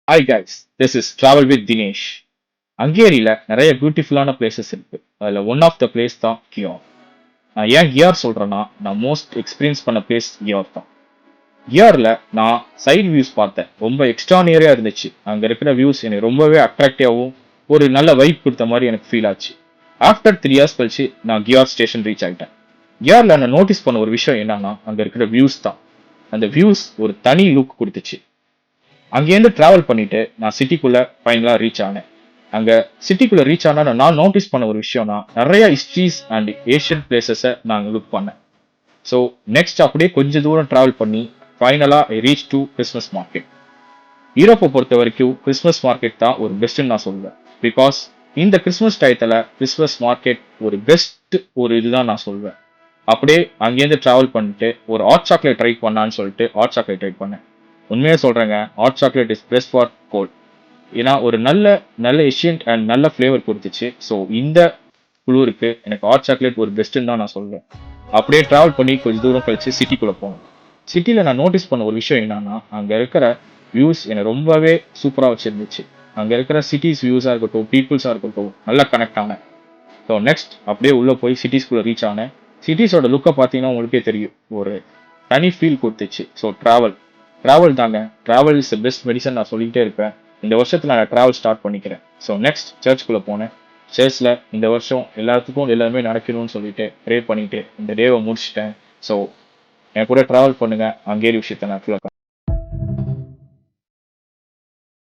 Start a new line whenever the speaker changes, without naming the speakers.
Hi guys, this is Travel with Dinesh. ஹங்கேரியில நிறைய பியூட்டிஃபுல்லான places இருக்கு. அதுல ஒன் ஆஃப் த பிளேஸ் தான் கியோர். நான் ஏன் கியார் சொல்றேன்னா, நான் மோஸ்ட் எக்ஸ்பீரியன்ஸ் பண்ண பிளேஸ் கியோர் தான். கியார்ல நான் சைடு வியூஸ் பார்த்தேன். ரொம்ப எக்ஸ்ட்ரானியரியா இருந்துச்சு. அங்க இருக்கிற வியூஸ் எனக்கு ரொம்பவே அட்ராக்டிவாகவும் ஒரு நல்ல வைப் கொடுத்த மாதிரி எனக்கு ஃபீல் ஆச்சு. ஆஃப்டர் 3 இயர்ஸ் கழிச்சு நான் கியார் ஸ்டேஷன் ரீச் ஆகிட்டேன். கியார்ல நான் நோட்டீஸ் பண்ண ஒரு விஷயம் என்னன்னா, அங்க இருக்கிற வியூஸ் தான். அந்த வியூஸ் ஒரு தனி லுக் கொடுத்துச்சு. அங்கேருந்து டிராவல் பண்ணிட்டு நான் சிட்டிக்குள்ள ஃபைனலா ரீச் ஆனேன். அங்க சிட்டிக்குள்ள ரீச் ஆனா நான் நோட்டீஸ் பண்ண ஒரு விஷயம்னா, நிறைய ஹிஸ்ட்ரிஸ் அண்ட் ஏஷியன் பிளேசஸை நான் லுக் பண்ணேன். ஸோ நெக்ஸ்ட் அப்படியே கொஞ்சம் தூரம் டிராவல் பண்ணி ஃபைனலா I reach to Christmas market. யூரோப்பை பொறுத்த வரைக்கும் கிறிஸ்மஸ் மார்க்கெட் தான் ஒரு பெஸ்ட்னு நான் சொல்லுவேன். பிகாஸ் இந்த கிறிஸ்மஸ் டயத்துல கிறிஸ்மஸ் மார்க்கெட் ஒரு பெஸ்ட் ஒரு இதுதான் நான் சொல்வேன். அப்படியே அங்கேருந்து டிராவல் பண்ணிட்டு ஒரு ஹாட் சாக்லேட் ட்ரை பண்ணான்னு சொல்லிட்டு ஹாட் சாக்லேட் ட்ரை பண்ணேன். உண்மையா சொல்றேங்க, hot chocolate is best for cold. ஏன்னா ஒரு நல்ல நல்ல எஷியன்ட் அண்ட் நல்ல ஃப்ளேவர் கொடுத்துச்சு. ஸோ இந்த குளூருக்கு எனக்கு ஹாட் சாக்லேட் ஒரு பெஸ்ட்டுன்னு தான் நான் சொல்வேன். அப்படியே டிராவல் பண்ணி கொஞ்சம் தூரம் கழிச்சு சிட்டிக்குள்ள போனோம். சிட்டியில் நான் நோட்டீஸ் பண்ண ஒரு விஷயம் என்னன்னா, அங்கே இருக்கிற வியூஸ் எனக்கு ரொம்பவே சூப்பராக வச்சிருந்துச்சு. அங்கே இருக்கிற சிட்டிஸ் வியூஸாக இருக்கட்டும், பீப்புள்ஸாக இருக்கட்டும், நல்லா கனெக்ட் ஆனேன். ஸோ நெக்ஸ்ட் அப்படியே உள்ளே போய் சிட்டிஸ்குள்ளே ரீச் ஆனேன். சிட்டிஸோட லுக்கை பார்த்தீங்கன்னா உங்களுக்கே தெரியும், ஒரு தனி ஃபீல் கொடுத்துச்சு. ஸோ டிராவல் தாங்க, travel is the best medicine நான் சொல்லிக்கிட்டே இருப்பேன். இந்த வருஷத்துல நான் டிராவல் ஸ்டார்ட் பண்ணிக்கிறேன். ஸோ நெக்ஸ்ட் சர்ச்சுக்குள்ள போனேன். சர்ச்சில் இந்த வருஷம் எல்லாத்துக்கும் எல்லாருமே நடக்கணும்னு சொல்லிட்டு ப்ரே பண்ணிட்டு இந்த டேவை முடிச்சிட்டேன். ஸோ என் கூட டிராவல் பண்ணுங்க, அங்கேயே விஷயத்த நான்